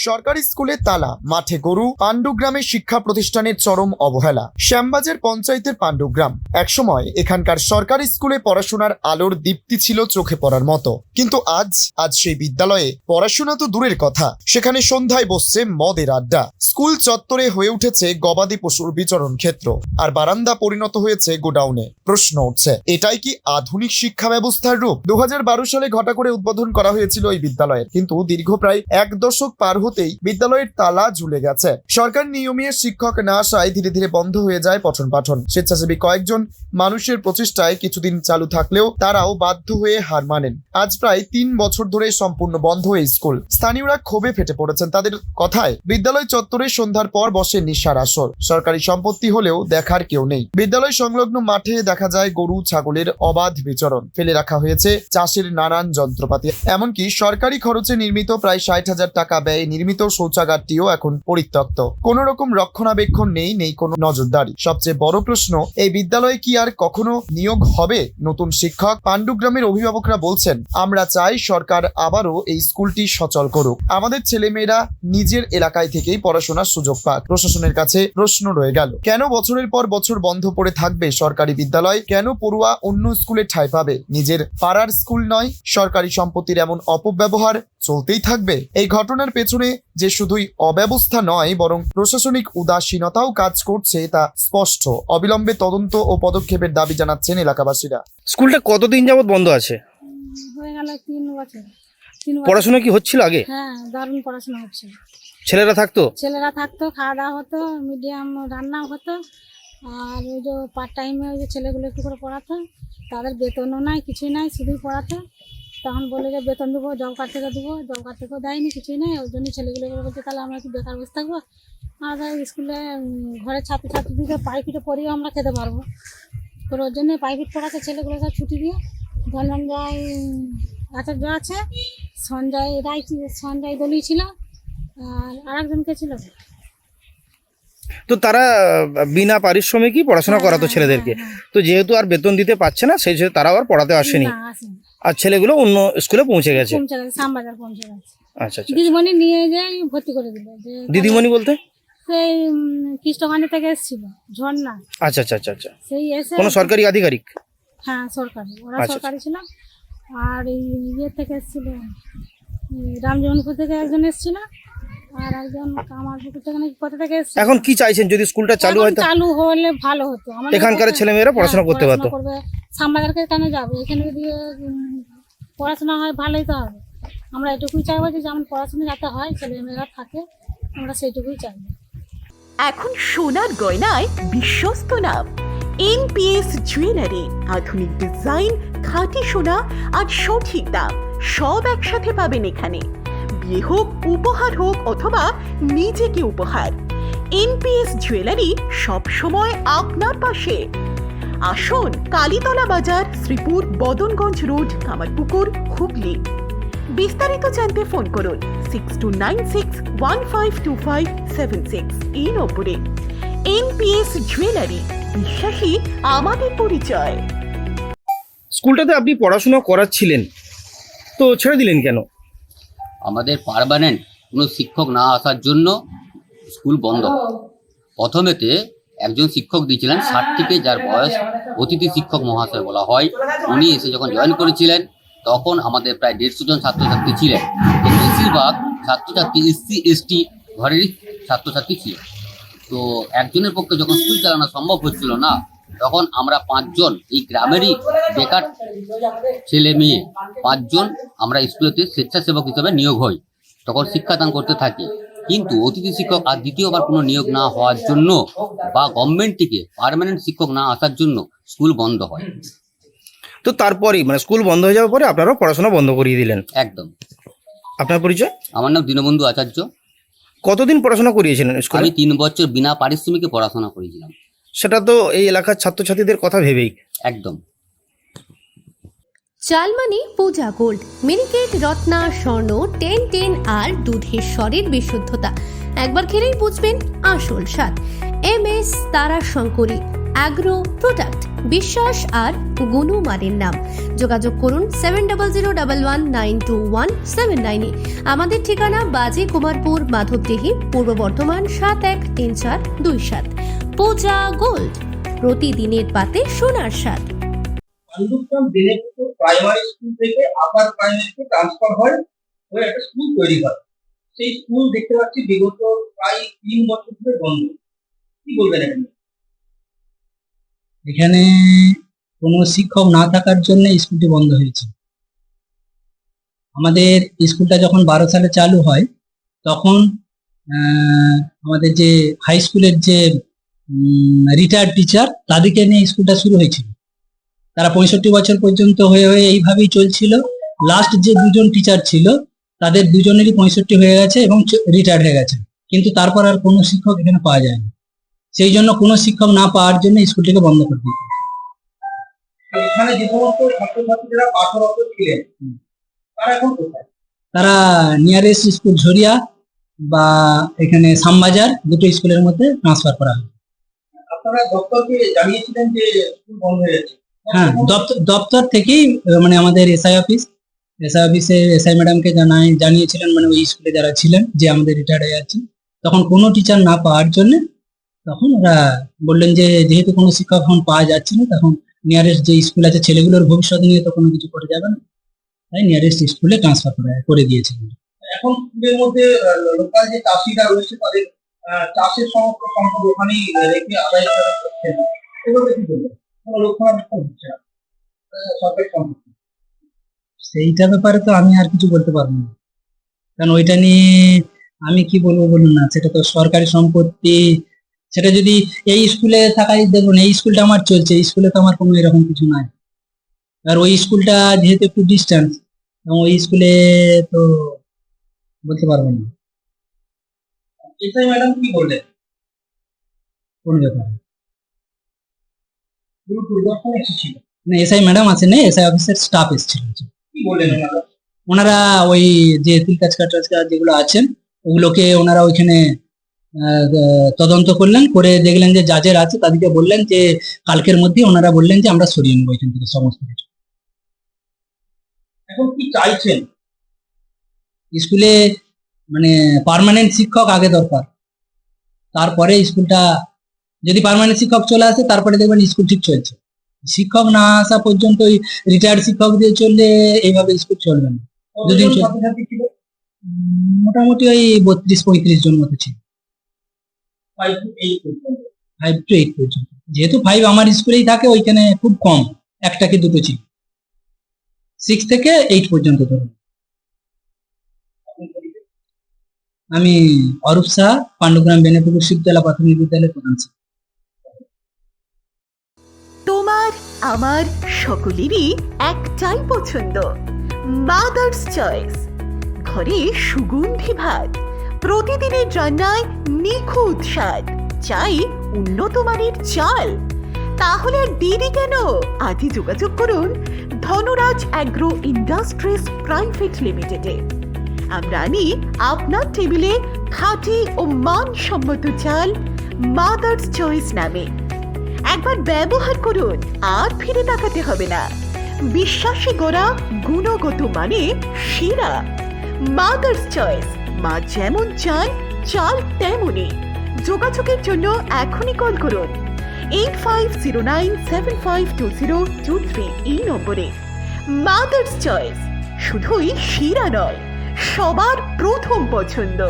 সরকারি স্কুলে তালা, মাঠে গরু, পাণ্ডুগ্রামে শিক্ষা প্রতিষ্ঠানের চরম অবহেলা। শ্যামবাজার পঞ্চায়েতের পাণ্ডুগ্রাম একসময় এখানকার সরকারি স্কুলে পড়াশোনার আলোর দীপ্তি ছিল চোখে পড়ার মতো, কিন্তু আজ সেই বিদ্যালয়ে পড়াশোনা তো দূরের কথা, সেখানে সন্ধ্যায় বসছে মদের আড্ডা। স্কুল চত্বরে হয়ে উঠেছে গবাদি পশুর বিচরণ ক্ষেত্র, আর বারান্দা পরিণত হয়েছে গোডাউনে। প্রশ্ন উঠছে, এটাই কি আধুনিক শিক্ষা ব্যবস্থার রূপ? 2012 সালে ঘটা করে উদ্বোধন করা হয়েছিল এই বিদ্যালয়ের, কিন্তু দীর্ঘ প্রায় 1 দশক পার হতেই বিদ্যালয়ের তালা ঝুলে গেছে। সরকার নিয়মে শিক্ষক না আসায় ধীরে ধীরে বন্ধ হয়ে যায় পঠন পাঠন। স্বেচ্ছাসেবী কয়েকজন মানুষের প্রচেষ্টায় কিছুদিন চালু থাকলেও তারাও বাধ্য হয়ে হার মানেন। আজ প্রায় 3 বছর ধরে সম্পূর্ণ বন্ধ এই স্কুল। স্থানীয়রা ক্ষোভে ফেটে পড়েছেন। তাদের কথায়, বিদ্যালয় চত্বরে সন্ধ্যার পর বসে নিশার আসর। সরকারি সম্পত্তি হলেও দেখার কেউ নেই। বিদ্যালয় সংলগ্ন মাঠে দেখা যায় গরু ছাগলের অবাধ বিচরণ। ফেলে রাখা হয়েছে চাষের নানান যন্ত্রপাতি। এমনকি সরকারি খরচে নির্মিত প্রায় 60,000 টাকা ব্যয়ে নির্মিত শৌচাগারটিও এখন পরিত্যক্ত। কোন রকম রক্ষণাবেক্ষণ নেই কোনো নজরদারি। সবচেয়ে বড় প্রশ্ন, এই বিদ্যালয়ে কি আর কখনো নিয়োগ হবে নতুন শিক্ষক? পাণ্ডুগ্রামের অভিভাবকরা বলছেন, আমরা চাই সরকার আবারও এই স্কুলটি সচল করুক। আমাদের ছেলেমেয়েরা নিজের এলাকায় থেকেই পড়াশোনার সুযোগ পাক। প্রশাসনের কাছে প্রশ্ন রয়ে গেল, কেন বছরের পর বছর বন্ধ পড়ে থাকবে সরকারি বিদ্যালয়? কেন পড়ুয়া অন্য স্কুলে ঠাঁই পাবে? নিজের পাড়ার স্কুল নয়, সরকারি সম্পত্তির এমন অপব্যবহার চলতেই থাকবে। এই ঘটনার পেছনে যে শুধুই অব্যবস্থা নয়, বরং প্রশাসনিক উদাসীনতাও কাজ করছে তা স্পষ্ট। অবিলম্বে তদন্ত ও পদক্ষেপের দাবি জানাচ্ছেন এলাকাবাসীরা। স্কুলটা কতদিন যাবত বন্ধ আছে? হয়ে গেল 3 বছর। পড়াশোনা কি হচ্ছিল আগে? হ্যাঁ, দারুণ পড়াশোনা হচ্ছে। ছেলেরা থাকতো, খাওয়া দাওয়া হতো, মিডিয়াম রান্নাও হতো। আর ওই যে পার্ট টাইমে ওই যে ছেলেগুলো একটু করে পড়াতো, তাদের বেতনও নাই, কিছুই নাই, শুধুই পড়াতো। তখন বলে যে বেতন দেবো, জব কার্ড থেকে দেবো, জব কার্ড থেকেও দেয়নি, কিছুই নেই। ওই জন্য ছেলেগুলো বলছে, তাহলে আমরা কি বেকার বসে থাকবো? আমরা স্কুলে ঘরের ছাত্রছাত্রীদেরকে প্রাইভেটে পড়িয়েও আমরা খেতে পারবো। তো ওর জন্য প্রাইভেট পড়াতে ছেলেগুলো সব ছুটি দিয়ে ধনঞ্জয় আচার্য আছে, সঞ্জয় দলি ছিল, আর আরেকজনকে ছিল। তো তারা বিনা পারিশ্রমিকই পড়াশোনা করাতো ছেলেদেরকে। তো যেহেতু আর বেতন দিতে পারছে না, সেই জন্য তারাও আর পড়াতে আসেনি, আর ছেলেগুলো অন্য স্কুলে পৌঁছে গেছে। শ্যামবাজার পৌঁছে গেছে। আচ্ছা আচ্ছা। দিদিমণি নিয়ে যাই ভর্তি করে দিল। দিদিমণি বলতে সেই কৃষ্ণকান্দি থেকে এসেছিল, ঝর্ণা। আচ্ছা আচ্ছা আচ্ছা আচ্ছা। সেই এসে কোনো সরকারি আধিকারিক? হ্যাঁ, সরকারি, ওরা আচ্ছা, সরকারি ছিল। আর এই থেকে এসেছিল, রামজীবনপুর থেকে একজন এসেছিল, আর একজন কামারপুকুর থেকে নাকি কোথা থেকে এসেছিল। এখন কি চাইছেন, যদি স্কুলটা চালু হয়? চালু হলে ভালো হতো, এখানকার ছেলেমেয়েরা পড়াশোনা করতে পারতো। শ্যামবাজারকে কেন যাবে? এখানে যদি পড়াশোনা হয় ভালোই তো হবে। আমরা এটুকুই চাইবো যে যেমন পড়াশোনা যাতে হয়, ছেলেমেয়েরা থাকে, আমরা সেইটুকুই চাইবো। এখন সোনার গয়নায় বিশ্বস্ত নাম এনপিএস জুয়েলারি। আধুনিক ডিজাইন, খাঁটি সোনা আর সঠিক দাম সব একসাথে পাবেন এখানে। বিয়ে হোক, উপহার হোক, অথবা নিজেকে উপহার, এনপিএস জুয়েলারি সব সময় আপনার পাশে। আসুন, কালীতলা বাজার, শ্রীপুর, বদনগঞ্জ রোড, কামারপুকুর, হুগলি। বিস্তারিত জানতে ফোন করুন 6296152576 এই নম্বরে। এনপিএস জুয়েলারি, বিশ্বাসী আমাদের পরিচয়। স্কুলটাতে আপনি পড়াশোনা করাচ্ছিলেন, তো ছেড়ে দিলেন কেন? আমাদের পার্মানেন্ট কোনো শিক্ষক না আসার জন্য স্কুল বন্ধ। প্রথমেতে একজন শিক্ষক দিয়েছিলেন 60 থেকে, যার বয়স অতিথি শিক্ষক মহাশয় বলা হয়। উনি এসে যখন জয়েন করেছিলেন, তখন আমাদের প্রায় 150 জন ছাত্রছাত্রী ছিলেন। বেশিরভাগ ছাত্রছাত্রী SC ST ঘরেরই ছাত্রছাত্রী ছিল। তো একজনের পক্ষে যখন স্কুল চালানো সম্ভব হচ্ছিল না, তখন আমরা 5 জন, এই গ্রামেরই বেকার ছেলে মেয়ে 5 জন আমরা স্কুলেতে স্বেচ্ছাসেবক হিসেবে নিয়োগ হই। তখন শিক্ষাদান করতে থাকি। কিন্তু অতিথি শিক্ষক আর দ্বিতীয়বার কোনো নিয়োগ না হওয়ার জন্য বা গভর্নমেন্ট থেকে পার্মানেন্ট শিক্ষক না আসার জন্য স্কুল বন্ধ হয়। তো তারপরেই মানে স্কুল বন্ধ হয়ে যাওয়ার পরে আপনারাও পড়াশোনা বন্ধ করিয়ে দিলেন? একদম। আপনার পরিচয়? আমার নাম দীনবন্ধু আচার্য। কতদিন পড়াশোনা করিয়েছিলেন স্কুলে? আমি 3 বছর বিনা পারিশ্রমিকে পড়াশোনা করেছিলাম। সেটা তো এই এলাকার ছাত্রছাত্রীদের কথা ভেবেই। একদম। চালমানি পূজা গোল্ড, মিনিকেট, রত্না, স্বর্ণ 10 আর দুধের স্বরের বিশুদ্ধতা। একবার খেলেই বুঝবেন আসল স্বাদ। MS তারা শঙ্করী অ্যাগ্রো প্রোডাক্ট। বিশ্বাস আর গুণমানের নাম। যোগাযোগ করুন 7001192179 আমাদের ঠিকানা বাজে কুমারপুর, মাধবদেহি, পূর্ব বর্ধমান 713427। পূজা গোল্ড, প্রতিদিনের পাতে সোনার স্বাদ। পাণ্ডুগ্রাম বেনেপুর প্রাইমারি স্কুল থেকে আপার প্রাইমারিতে ট্রান্সফার হয় হয়ে একটা স্কুল তৈরি হয়। সেই স্কুল দেখতে পাচ্ছি বিগত প্রায় 3 বছর ধরে বন্ধ। কি বলবেন এখানে? এখানে কোনো শিক্ষক না থাকার জন্য স্কুলটি বন্ধ হয়েছে। আমাদের স্কুলটা যখন 12 সালে চালু হয় তখন আমাদের যে হাই স্কুলের যে রিটায়ার্ড টিচার তাদেরকে নিয়ে স্কুলটা শুরু হয়েছিল। তারা 65 বছর পর্যন্ত হয়ে এইভাবেই চলছিল। লাস্ট যে 2জন টিচার ছিল তাদের দুজনেরই 65 হয়ে গেছে এবং রিটায়ার্ড হয়ে গেছে, কিন্তু তারপর আর কোনো শিক্ষক এখানে পাওয়া যায়নি। সেই জন্য কোনো শিক্ষক না পাওয়ার জন্য স্কুলটিকে বন্ধ করে দিয়েছে। এখানে যে সমস্ত ছাত্রছাত্রীরা পাঠরত ছিলেন তারা এখন কোথায়? তারা নিয়ারেস্ট স্কুল ঝরিয়া বা এখানে শ্যামবাজার, দুটো স্কুলের মধ্যে ট্রান্সফার করা হয়। আপনারা দপ্তরকে জানিয়েছিলেন যে স্কুল বন্ধ হয়ে গেছে? হ্যাঁ, দপ্তর থেকেই মানে আমাদের এসআই অফিসে এসআই ম্যাডামকে জানিয়েছিলেন, মানে ওই স্কুলে যারা ছিলেন যে আমাদের রিটায়ার্ড হয়ে যাচ্ছে। তখন কোনো টিচার না পাওয়ার জন্য তখন ওরা বললেন যে যেহেতু কোনো শিক্ষক এখন পাওয়া যাচ্ছে না, তখন নিয়ারেস্ট যে স্কুল আছে, ছেলেগুলোর ভবিষ্যৎ নিয়ে তো কোনো কিছু করে যাবে না, তাই নিয়ারেস্ট স্কুলে ট্রান্সফার করে দিয়েছিলেন। এখন স্কুলের মধ্যে লোকাল যে চাষিরা রয়েছে তাদের চাষের সমস্ত সম্পদ ওখানেই রেখে আদায় করছেন। এগুলো কি বলবেন? কোনো রক্ষণাবেক্ষণ হচ্ছে না সরকারি সম্পত্তি। সেইটা ব্যাপারে তো আমি আর কিছু বলতে পারবো না, কারণ ওইটা নিয়ে আমি কি বলবো বলুন না, সেটা তো সরকারি সম্পত্তি। সেটা যদি এই স্কুলে থাকাই, দেখুন এই স্কুলটা আমার চলছে, এই স্কুলে তো আমার কোনো এরকম কিছু নাই। আর ওই স্কুলটা যেহেতু একটু ডিস্টেন্স, এবং ওই স্কুলে তো বলতে পারবো না। এসআই ম্যাডাম কি বললেন? কোন ব্যাপারে? পুরো পরিদর্শনে এসেছিল? না, এসআই ম্যাডাম আসেনি, এসআই অফিসের স্টাফ এসেছিল। কি বললেন ওনারা? ওনারা ওই যে তিলকাজ যেগুলো আছেন ওগুলোকে ওনারা ওইখানে তদন্ত করলেন, করে দেখলেন যে জাজের আছে, তাদেরকে বললেন যে কালকের মধ্যে ওনারা বললেন যে আমরা সরিয়ে নেবো এখান থেকে সমস্ত কিছু। এখন কি চাইছেন? স্কুলে মানে পার্মানেন্ট শিক্ষক আগে দরকার, তারপরে স্কুলটা যদি পার্মানেন্ট শিক্ষক চলে আসে তারপরে দেখবেন স্কুল ঠিক চলছে। শিক্ষক না আসা পর্যন্ত ওই রিটায়ার্ড শিক্ষক দিয়ে চললে এইভাবে স্কুল চলবে না। দুদিন ছাত্রছাত্রী ছিল? মোটামুটি ওই 32-35 জন মতো ছিল। 5 to 8 পর্যন্ত। 5 to 8 পর্যন্ত। যেহেতু 5 আমার স্কুলেই থাকে, ওইখানে খুব কম, একটা কি দুটো ছিল। 6 থেকে 8 পর্যন্ত ধরুন। আমি অরূপ শাহ, পাণ্ডুগ্রাম বেনেপুকুর শিবতলা প্রাথমিক বিদ্যালয়ের প্রধান শিক্ষক। তোমার আমার সকলেরই একটাই পছন্দ, মাদার্স চয়েস। ঘরে সুগন্ধি ভাত, প্রতিদিনের রান্নায় নিখুঁত স্বাদ, চাই উন্নত মানের চাল। তাহলে আর দেরি কেন? আজই যোগাযোগ করুন ধনরাজ অ্যাগ্রো ইন্ডাস্ট্রিজ প্রাইভেট লিমিটেডে। আমরা আনি আপনার টেবিলে খাঁটি ও মানসম্মত চাল মাদার্স চয়েস নামে। একবার ব্যবহার করুন, আর ফিরে তাকাতে হবে না। বিশ্বাসী গোড়া, গুণগত মানে সেরা। মাদার্স চয়েস, মা যেমন চান চাল তেমনই। যোগাযোগের জন্য এখনই কল করুন 8509752023 এই নম্বরে। মাদার্স চয়েস শুধুই সেরা নয়, সবার প্রথম পছন্দ।